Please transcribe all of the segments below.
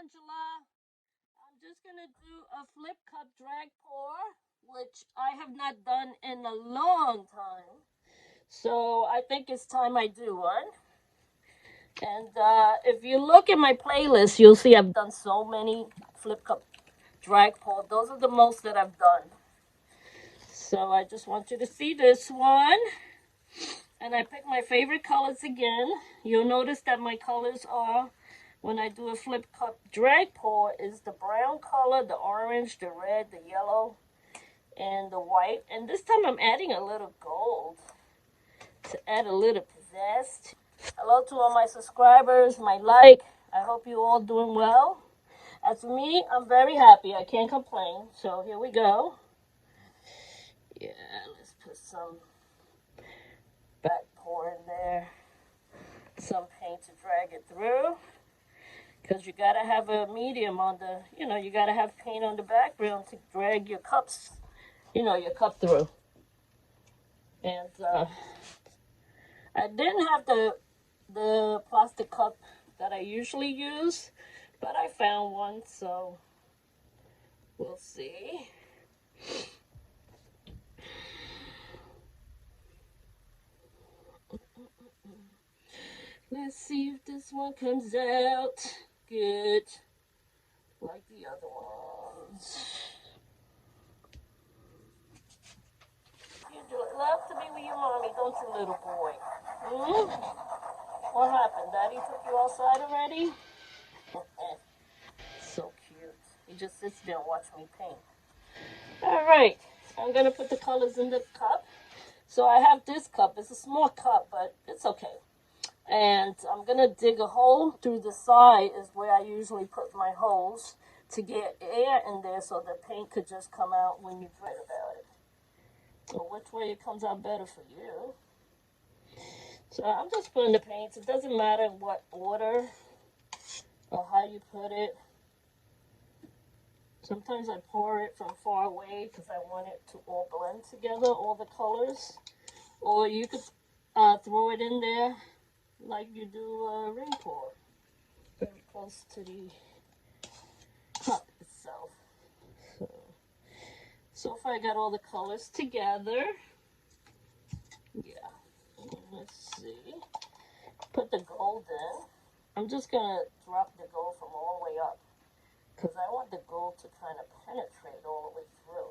Angela. I'm just gonna do a flip cup drag pour, which I have not done in a long time. So I think it's time I do one. And if you look at my playlist, you'll see I've done so many flip cup drag pour. Those are the most that I've done. So I just want you to see this one. And I picked my favorite colors again. You'll notice that my colors are, when I do a flip cup drag pour, is the brown color, the orange, the red, the yellow, and the white. And this time I'm adding a little gold to add a little pizzazz. Hello to all my subscribers, my like. I hope you all doing well. As for me, I'm very happy. I can't complain. So here we go. Yeah, let's put some back pour in there. Some paint to drag it through. Because you got to have a medium on the, you got to have paint on the background to drag your cups, your cup through. And I didn't have the plastic cup that I usually use, but I found one, so we'll see. Let's see if this one comes out good, like the other ones. You do love to be with your mommy, don't you, little boy? What happened? Daddy took you outside already? So cute. He just sits there and watches me paint. Alright, I'm going to put the colors in the cup. So I have this cup. It's a small cup, but it's okay. And I'm going to dig a hole through the side is where I usually put my holes to get air in there so the paint could just come out when you dread about it. Or which way it comes out better for you. So I'm just putting the paints. It doesn't matter what order or how you put it. Sometimes I pour it from far away because I want it to all blend together, all the colors. Or you could throw it in there like you do a ring pour. Very close to the cup itself. So far I got all the colors together. Yeah. Let's see. Put the gold in. I'm just going to drop the gold from all the way up, because I want the gold to kind of penetrate all the way through.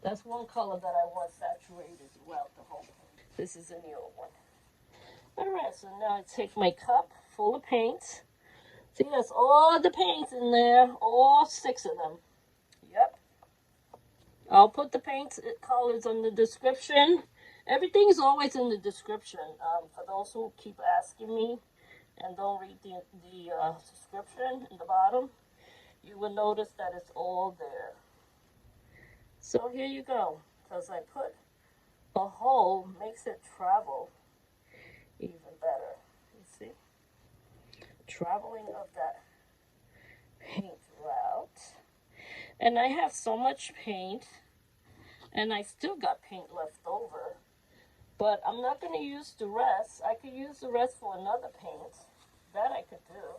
That's one color that I want saturated throughout the whole paint. This is a newer one. Alright, so now I take my cup full of paints. See, that's all the paints in there, all 6 of them. Yep. I'll put the paint colors in the description. Everything's always in the description. For those who keep asking me and don't read the description in the bottom, you will notice that it's all there. So here you go. Because I put a hole, makes it travel even better. You see? Traveling of that paint route. And I have so much paint, and I still got paint left over. But I'm not going to use the rest. I could use the rest for another paint. That I could do.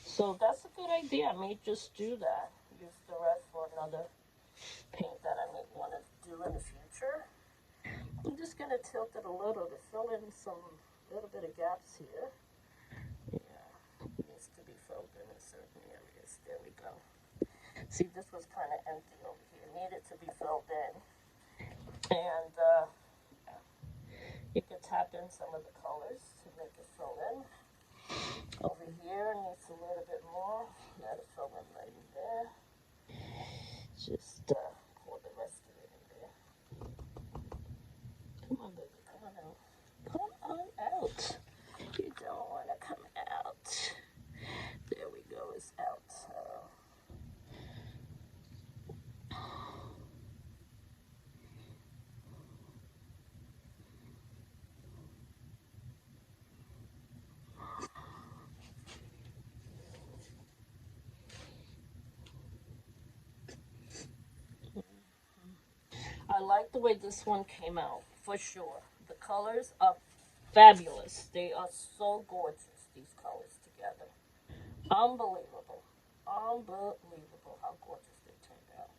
So that's a good idea. I may just do that. Use the rest for another paint that I may want to do in the future. I'm just going to tilt it a little to fill in some little bit of gaps here. Yeah, it needs to be filled in certain areas. There we go. See, this was kind of empty over here. It needed to be filled in. And you can tap in some of the colors to make it fill in. Over here needs a little bit more. Let it fill in right in there. Just pour the rest of it in there. Come on, baby, come on out. Come on out. You don't want to come out. There we go, it's out. I like the way this one came out, for sure. The colors are fabulous. They are so gorgeous, these colors together. Unbelievable. Unbelievable how gorgeous they turned out.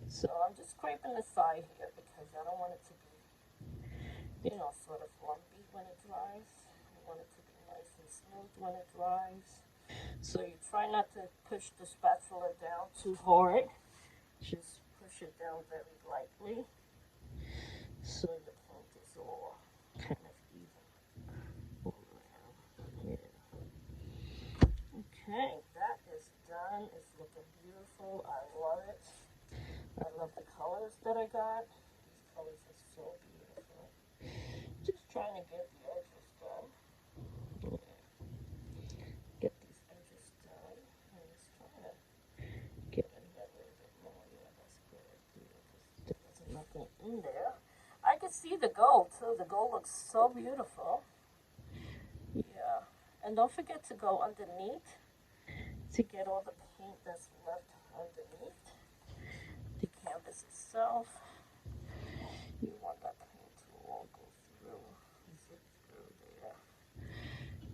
So I'm just scraping the side here because I don't want it to be, you know, sort of lumpy when it dries. I want it to be nice and smooth when it dries. So you try not to push the spatula down too hard. Just push it down very lightly so the paint is all kind of even all around. Yeah. Okay, that is done. It's looking beautiful. I love it. I love the colors that I got. These colors are so beautiful. Just trying to get the edges done. Get these edges done. I'm just trying to get in here a little bit more. Yeah, that's a good idea because there wasn't nothing in there. I can see the gold too. The gold looks so beautiful. Yeah. And don't forget to go underneath to get all the paint that's left underneath the canvas itself. You want that paint to all go through, zip through there.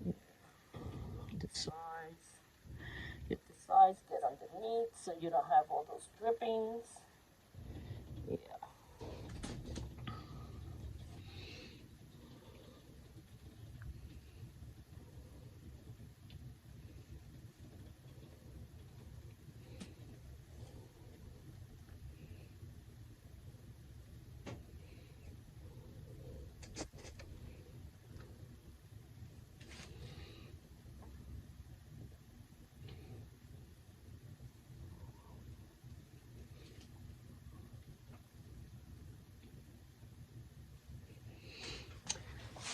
Yeah. The sides. Get the sides, get underneath so you don't have all those drippings. Yeah.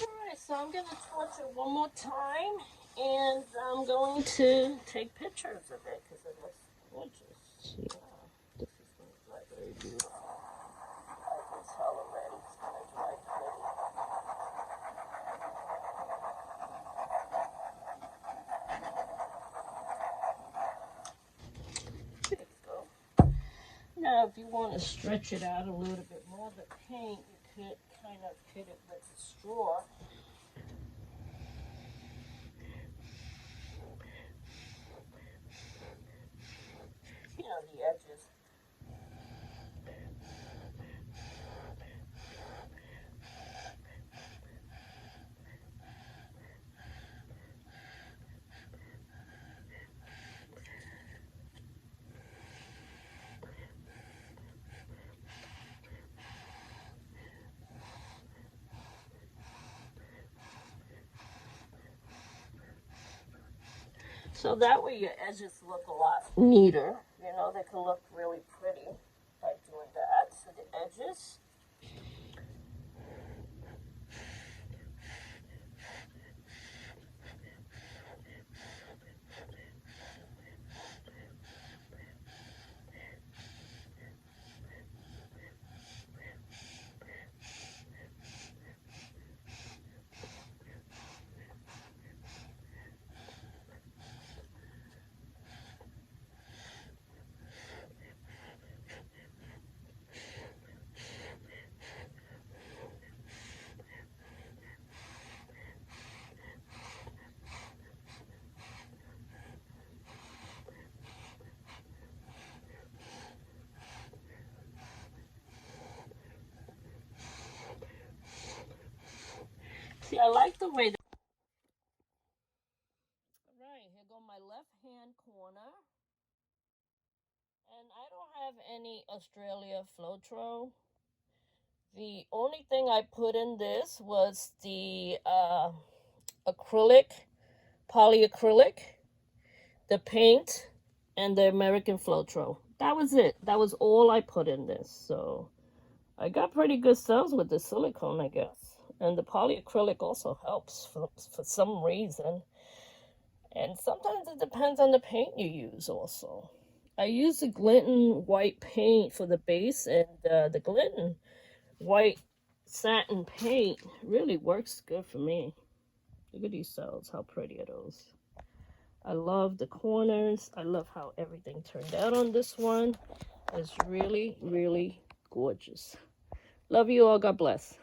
Alright, so I'm going to torch it one more time and I'm going to take pictures of it because it looks gorgeous. Yeah, this is going to dry very beautiful. I can tell already it's going to dry pretty. There you go. Now, if you want to stretch it out a little bit more, the paint, you could kind of hit it with a straw. You know, the edges. So that way your edges look a lot neater. You know, they can look really pretty by doing that. So the edges. See, I like the way that. Alright, here go my left hand corner. And I don't have any Australia Floetrol. The only thing I put in this was the acrylic, polyacrylic, the paint, and the American Floetrol. That was it. That was all I put in this. So I got pretty good sales with the silicone, I guess. And the polyacrylic also helps for some reason. And sometimes it depends on the paint you use also. I use the Glisten white paint for the base, and the Glisten white satin paint really works good for me. Look at these cells, how pretty are those. I love the corners. I love how everything turned out on this one. It's really, really gorgeous. Love you all. God bless.